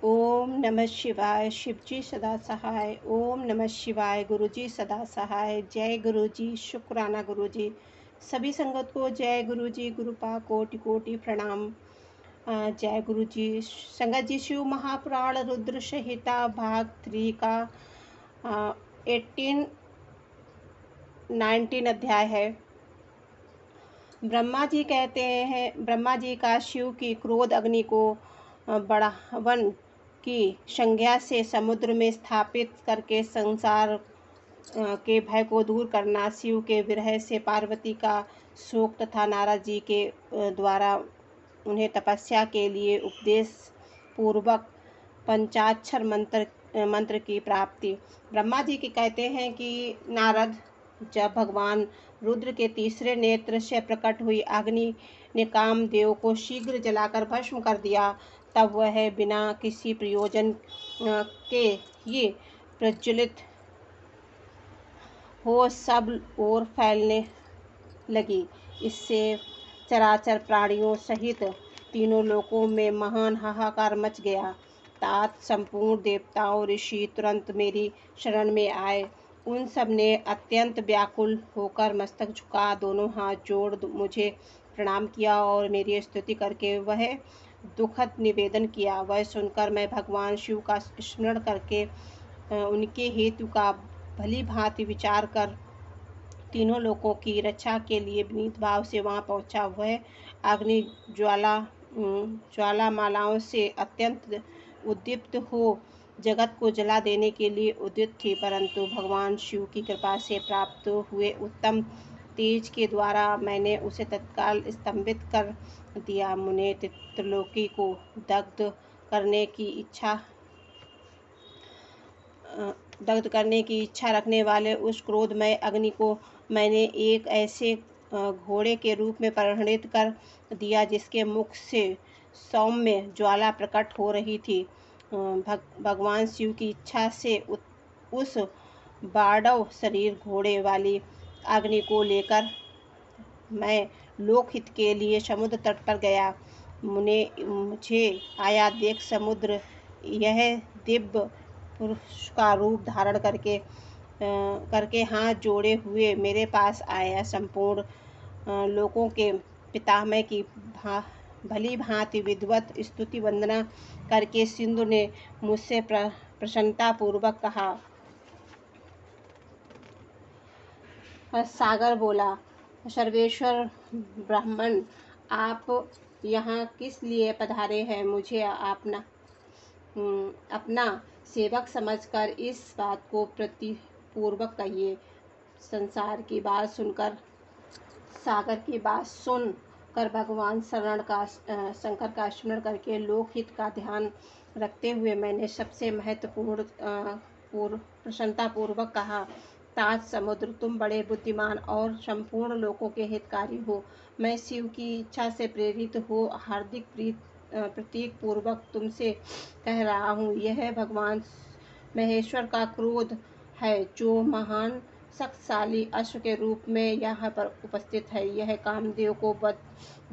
ओम नमः शिवाय। शिवजी सदा सहाय। ओम नमः शिवाय। गुरुजी सदा सहाय। जय गुरुजी। शुक्राना गुरुजी। सभी संगत को जय गुरुजी। गुरुपा कोटि कोटि प्रणाम। जय गुरुजी। संगत जी, शिव महापुराण रुद्र संहिता भाग 3 का 19 अध्याय है। ब्रह्मा जी कहते हैं, ब्रह्मा जी का शिव की क्रोध अग्नि को बढ़ावन की संज्ञा से समुद्र में स्थापित करके संसार के भय को दूर करना, शिव के विरह से पार्वती का शोक तथा नारद जी के द्वारा उन्हें तपस्या के लिए उपदेश पूर्वक पंचाक्षर मंत्र की प्राप्ति। ब्रह्मा जी के कहते हैं कि नारद, जब भगवान रुद्र के तीसरे नेत्र से प्रकट हुई अग्नि ने कामदेव को शीघ्र जलाकर भस्म कर दिया, तब वह बिना किसी प्रयोजन के ही प्रज्वलित हो सब ओर फैलने लगी। इससे चराचर प्राणियों सहित तीनों लोकों में महान हाहाकार मच गया। तात संपूर्ण देवताओं ऋषि तुरंत मेरी शरण में आए। उन सब ने अत्यंत व्याकुल होकर मस्तक झुका दोनों हाथ जोड़ मुझे प्रणाम किया और मेरी स्तुति करके वह दुखद निवेदन किया। वह सुनकर मैं भगवान शिव का स्मरण करके उनके हेतु का भली भांति विचार कर तीनों लोकों की रक्षा के लिए विनीत भाव से वहां पहुंचा। वह अग्नि ज्वालामालाओं से अत्यंत उद्दीप्त हो जगत को जला देने के लिए उद्यत थी, परंतु भगवान शिव की कृपा से प्राप्त हुए उत्तम तेज के द्वारा मैंने उसे तत्काल स्तंभित कर दिया। मुने त्रिलोकी को दग्ध करने की इच्छा रखने वाले उस क्रोधमय अग्नि को मैंने एक ऐसे घोड़े के रूप में परिणित कर दिया जिसके मुख से सौम्य ज्वाला प्रकट हो रही थी। भगवान शिव की इच्छा से उस बाढ़व शरीर घोड़े वाली अग्नि को लेकर मैं लोकहित के लिए समुद्र तट पर गया। मुझे आया देख समुद्र यह दिव्य पुरुष का रूप धारण करके हाथ जोड़े हुए मेरे पास आया। संपूर्ण लोकों के पितामह की भली भांति विधिवत स्तुति वंदना करके सिंधु ने मुझसे प्रसन्नता पूर्वक कहा। सागर बोला, सर्वेश्वर ब्राह्मण, आप यहाँ किस लिए पधारे हैं? मुझे अपना सेवक समझकर इस बात को प्रतिपूर्वक कहिए। संसार की बात सुनकर सागर की बात सुन कर भगवान शंकर का स्मरण करके लोकहित का ध्यान रखते हुए मैंने सबसे महत्वपूर्ण प्रसन्नता पूर्वक कहा, तात समुद्र, तुम बड़े बुद्धिमान और संपूर्ण लोकों के हितकारी हो। मैं शिव की इच्छा से प्रेरित हो हार्दिक प्रतीक पूर्वक तुमसे कह रहा हूँ। यह भगवान महेश्वर का क्रोध है जो महान शक्तिशाली अश्व के रूप में यहाँ पर उपस्थित है। यह कामदेव को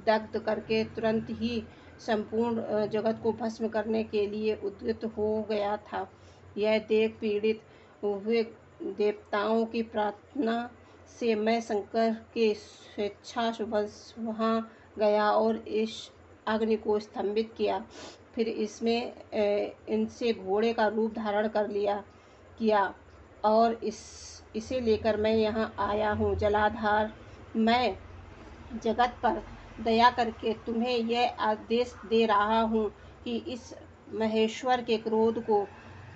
दग्ध करके तुरंत ही संपूर्ण जगत को भस्म करने के लिए उद्यत हो गया था। यह देख पीड़ित हुए देवताओं की प्रार्थना से मैं शंकर के स्वेच्छा वहाँ गया और इस अग्नि को स्तंभित किया। फिर इनसे घोड़े का रूप धारण किया और इसे लेकर मैं यहाँ आया हूँ। जलाधार, मैं जगत पर दया करके तुम्हें यह आदेश दे रहा हूँ कि इस महेश्वर के क्रोध को,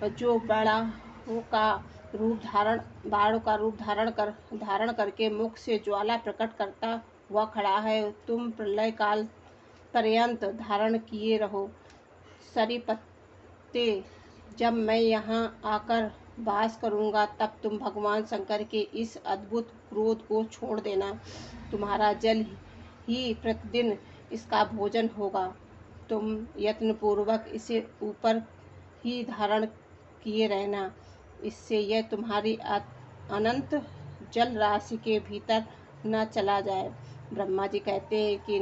जो बाढ़ों का रूप धारण करके मुख से ज्वाला प्रकट करता हुआ खड़ा है, तुम प्रलय काल पर्यंत धारण किए रहो। सरीपते, जब मैं यहाँ आकर वास करूँगा तब तुम भगवान शंकर के इस अद्भुत क्रोध को छोड़ देना। तुम्हारा जल ही प्रतिदिन इसका भोजन होगा। तुम यत्नपूर्वक इसे ऊपर ही धारण किए रहना, इससे यह तुम्हारी अनंत जल राशि के भीतर न चला जाए। ब्रह्मा जी कहते हैं कि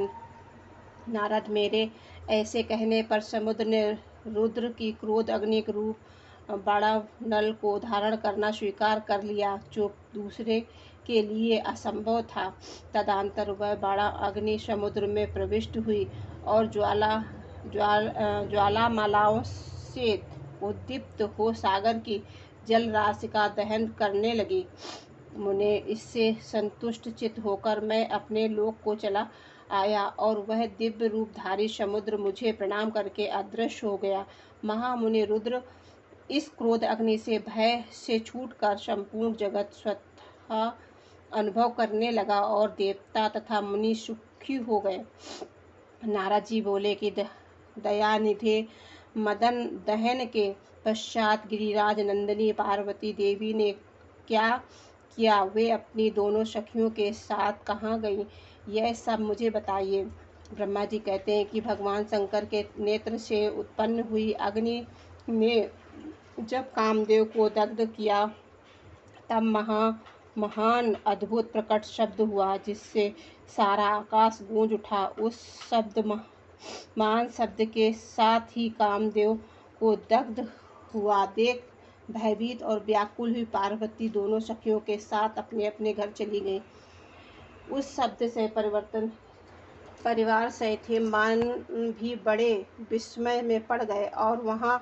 नारद, मेरे ऐसे कहने पर समुद्र ने रुद्र की क्रोध अग्नि के रूप बड़ा नल को धारण करना स्वीकार कर लिया, जो दूसरे के लिए असंभव था। तदनंतर वह बड़ा अग्नि समुद्र में प्रविष्ट हुई और ज्वालामालाओं से उद्दीप्त हो सागर की जल राशि का दहन करने लगी। मुने, इससे संतुष्ट चित्त होकर मैं अपने लोक को चला आया और वह दिव्य रूपधारी समुद्र मुझे प्रणाम करके अदृश्य हो गया। महामुनि रुद्र इस क्रोध अग्नि से भय से छूटकर संपूर्ण जगत स्वतः अनुभव करने लगा और देवता तथा मुनि सुखी हो गए। नारद जी बोले कि दयानिधे मदन दहन के पश्चात गिरिराज नंदिनी पार्वती देवी ने क्या किया, वे अपनी दोनों सखियों के साथ कहाँ गईं, यह सब मुझे बताइए। ब्रह्मा जी कहते हैं कि भगवान शंकर के नेत्र से उत्पन्न हुई अग्नि ने जब कामदेव को दग्ध किया तब महान अद्भुत प्रकट शब्द हुआ, जिससे सारा आकाश गूंज उठा। उस मान शब्द के साथ ही कामदेव को दग्ध हुआ देख भयभीत और व्याकुल हुई पार्वती दोनों सखियों के साथ अपने अपने घर चली गई। उस शब्द से परिवार सहित हिमवान भी बड़े विस्मय में पड़ गए और वहां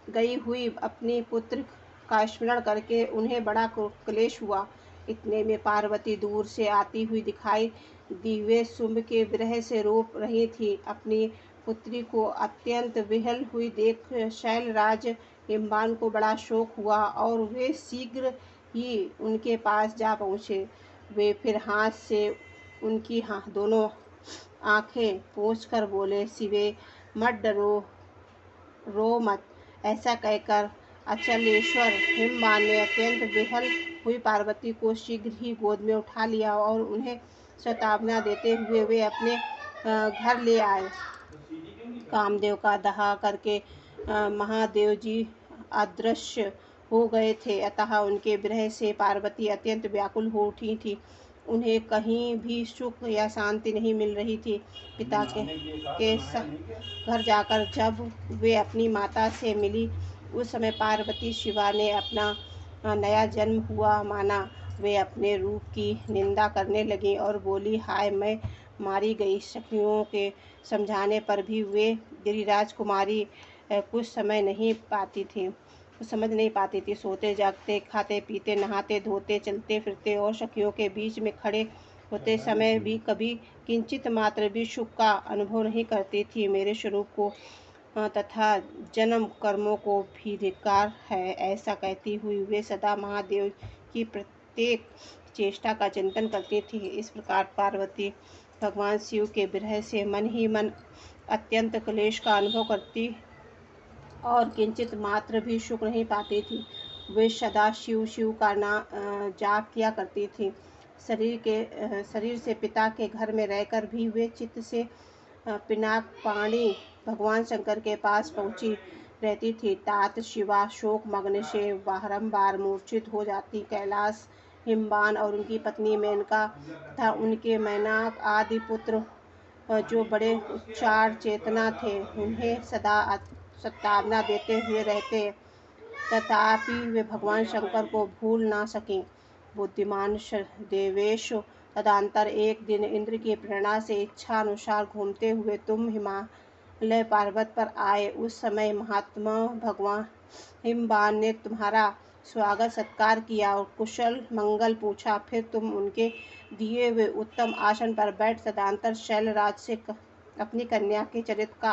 गई हुई अपनी पुत्र का स्मरण करके उन्हें बड़ा क्लेश हुआ। इतने में पार्वती दूर से आती हुई दिखाई दी। वे शुंभ के विरह से रो रही थी। अपनी पुत्री को अत्यंत विह्वल हुई देख शैलराज हिमवान को बड़ा शोक हुआ और वे शीघ्र ही उनके पास जा पहुँचे। वे फिर हाथ से उनकी दोनों आंखें पोंछकर बोले, शिवे मत डरो, रो मत। ऐसा कहकर अचलेश्वर हिमवान ने अत्यंत विह्वल हुई पार्वती को शीघ्र ही गोद में उठा लिया और उन्हें सांत्वना देते हुए वे अपने घर ले आए। कामदेव का दाह करके महादेव जी अदृश्य हो गए थे, अतः उनके विरह से पार्वती अत्यंत व्याकुल हो उठी थी। उन्हें कहीं भी सुख या शांति नहीं मिल रही थी। पिता के घर जाकर जब वे अपनी माता से मिली, उस समय पार्वती शिवा ने अपना नया जन्म हुआ माना। वे अपने रूप की निंदा करने लगी और बोली, हाय मैं मारी गई। सखियों के समझाने पर भी वे गिरिराज कुमारी कुछ समझ नहीं पाती थी। सोते जागते, खाते पीते, नहाते धोते, चलते फिरते और सखियों के बीच में खड़े होते समय भी कभी किंचित मात्र भी सुख का अनुभव नहीं करती थी। मेरे स्वरूप को तथा जन्म कर्मों को भी धिक्कार है। ऐसा कहती हुई वे सदा महादेव की प्रत्येक चेष्टा का चिंतन करती थी। इस प्रकार पार्वती भगवान शिव के विरह से मन ही मन अत्यंत क्लेश का अनुभव करती और किंचित मात्र भी सुख नहीं पाती थी। वे सदा शिव का जाप किया करती थी। शरीर से पिता के घर में रहकर भी वे चित्त से पिनाक पाणी भगवान शंकर के पास पहुंची रहती थी। तात शिवा शोक मग्न से बारंबार मूर्छित हो जाती। कैलाश हिमवान और उनकी पत्नी मेनका तथा उनके मैनाक आदि पुत्र जो बड़े उच्चार चेतना थे, उन्हें सदा सांत्वना देते हुए रहते, तथापि वे भगवान शंकर को भूल ना सकें। बुद्धिमान देवेश, तदनंतर एक दिन इंद्र की प्रेरणा से इच्छा अनुसार घूमते हुए तुम हिमालय पर्वत पर आए। उस समय महात्मा भगवान हिमवान ने तुम्हारा स्वागत सत्कार किया और कुशल मंगल पूछा। फिर तुम उनके दिए हुए उत्तम आसन पर बैठ तदनंतर शैलराज से अपनी कन्या के चरित्र का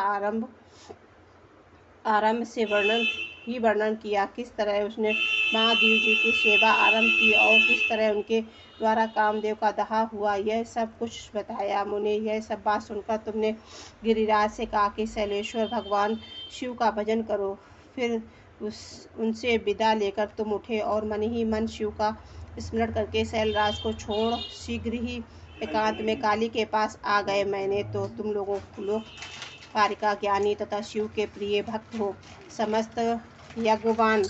आरंभ से वर्णन किया। किस तरह उसने महादेव जी की सेवा आरंभ की और किस तरह उनके द्वारा कामदेव का दाह हुआ, यह सब कुछ बताया। मुने, यह सब बात सुनकर तुमने गिरिराज से कहा कि शैलेश्वर भगवान शिव का भजन करो। फिर उनसे विदा लेकर तुम उठे और मन ही मन शिव का स्मरण करके शैलराज को छोड़ शीघ्र ही एकांत में काली के पास आ गए। मैंने तो तुम लोगों को कारिका ज्ञानी तथा शिव के प्रिय भक्त हो, समस्त यज्ञवान,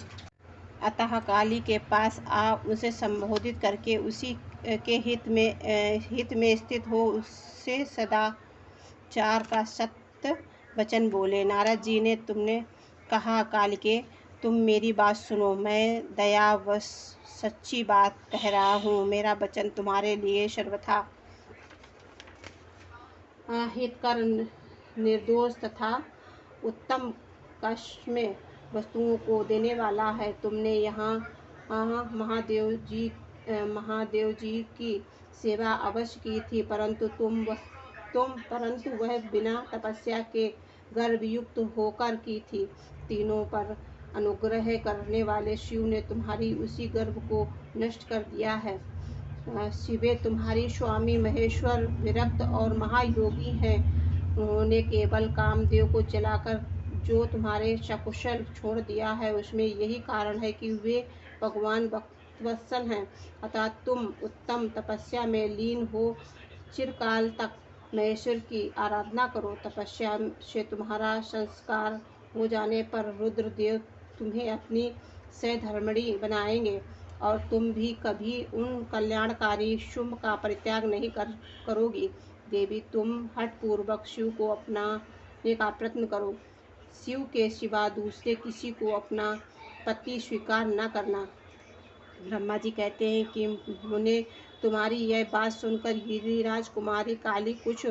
अतः काली के पास आ उसे संबोधित करके उसी के हित में स्थित हो उससे सदा उपचार का सत्य वचन बोले। नारद जी ने तुमने कहा कालिके, तुम मेरी बात सुनो, मैं दया व सच्ची बात कह रहा हूँ। मेरा वचन तुम्हारे लिए सर्वथा हितकर, निर्दोष तथा उत्तम कष्ट वस्तुओं को देने वाला है। तुमने यहाँ महादेव जी की सेवा अवश्य की थी, परंतु वह बिना तपस्या के गर्भयुक्त होकर की थी। तीनों पर अनुग्रह करने वाले शिव ने तुम्हारी उसी गर्भ को नष्ट कर दिया है। शिवे तुम्हारी स्वामी महेश्वर विरक्त और महायोगी हैं। उन्होंने केवल कामदेव को जलाकर जो तुम्हारे सकुशल छोड़ दिया है, उसमें यही कारण है कि वे भगवान भक्तवत्सल हैं। अतः तुम उत्तम तपस्या में लीन हो चिरकाल तक महेश्वर की आराधना करो। तपस्या से तुम्हारा संस्कार हो जाने पर रुद्रदेव तुम्हें अपनी सहधर्मिणी बनाएंगे और तुम भी कभी उन कल्याणकारी शुंभ का परित्याग नहीं करोगी। देवी, तुम हठपूर्वक शिव को अपनाने का प्रयत्न करो। शिव के सिवा दूसरे किसी को अपना पति स्वीकार न करना। ब्रह्मा जी कहते हैं कि मुने, तुम्हारी यह बात सुनकर गिरिराज कुमारी काली कुछ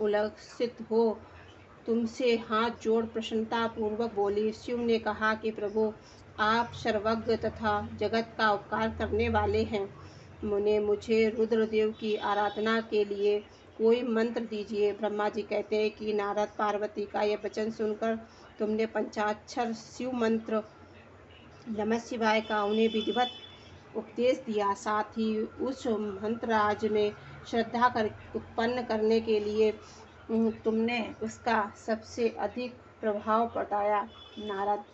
उलसित हो तुमसे हाथ जोड़ प्रसन्नता पूर्वक बोली। शिव ने कहा कि प्रभु, आप सर्वज्ञ तथा जगत का उपकार करने वाले हैं। मुने, मुझे रुद्रदेव की आराधना के लिए कोई मंत्र दीजिए। ब्रह्मा जी कहते हैं कि नारद, पार्वती का यह वचन सुनकर तुमने पंचाक्षर शिव मंत्र नमः शिवाय का उन्हें विधिवत उपदेश दिया। साथ ही उस मंत्रराज में श्रद्धा उत्पन्न करने के लिए तुमने उसका सबसे अधिक प्रभाव बताया। नारद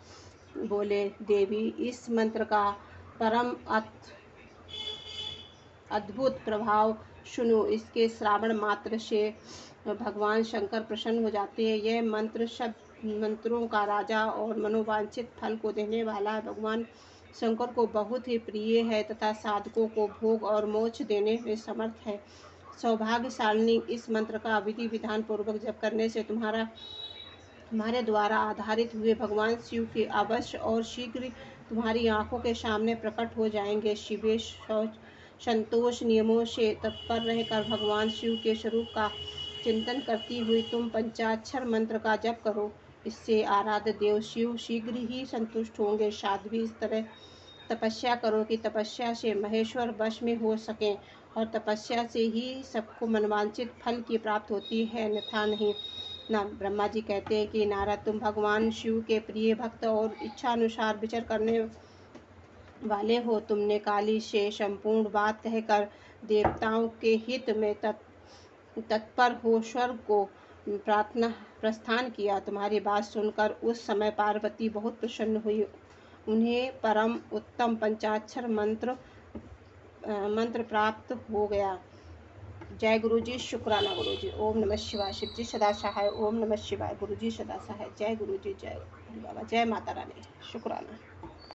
बोले, देवी, इस मंत्र का परम अद्भुत प्रभाव सुनो। इसके श्रावण मात्र से भगवान शंकर प्रसन्न हो जाते हैं। यह मंत्र सब मंत्रों का राजा और मनोवांछित फल को देने वाला है। भगवान शंकर को बहुत ही प्रिय है तथा साधकों को भोग और मोक्ष देने में समर्थ है। सौभाग्यशालिनी, इस मंत्र का विधि विधान पूर्वक जप करने से तुम्हारे द्वारा आधारित हुए भगवान शिव के अवश्य और शीघ्र तुम्हारी आंखों के सामने प्रकट हो जाएंगे। शिवे संतोष नियमों से तत्पर रहकर भगवान शिव के स्वरूप का चिंतन करती हुई तुम पंचाक्षर मंत्र का जप करो। इससे आराध्य देव शिव शीघ्र ही संतुष्ट होंगे। साध्वी, इस तरह तपस्या करो कि तपस्या से महेश्वर वश में हो सकें, और तपस्या से ही सबको मनवांछित फल की प्राप्त होती है, अन्यथा नहीं। ना ब्रह्मा जी कहते हैं कि नारद, तुम भगवान शिव के प्रिय भक्त और इच्छा अनुसार विचर करने वाले हो। तुमने काली से संपूर्ण बात कहकर देवताओं के हित में तत्पर हो स्वर्ग को प्रस्थान किया। तुम्हारी बात सुनकर उस समय पार्वती बहुत प्रसन्न हुई। उन्हें परम उत्तम पंचाक्षर मंत्र प्राप्त हो गया। जय गुरु जी, शुक्राना गुरु जी। ओम नमः शिवाय। शिव जी सदा सहाय। ओम नमः शिवाय। गुरु जी सदा सहाय। जय गुरु जी, जय बाबा, जय माता रानी, शुक्राना।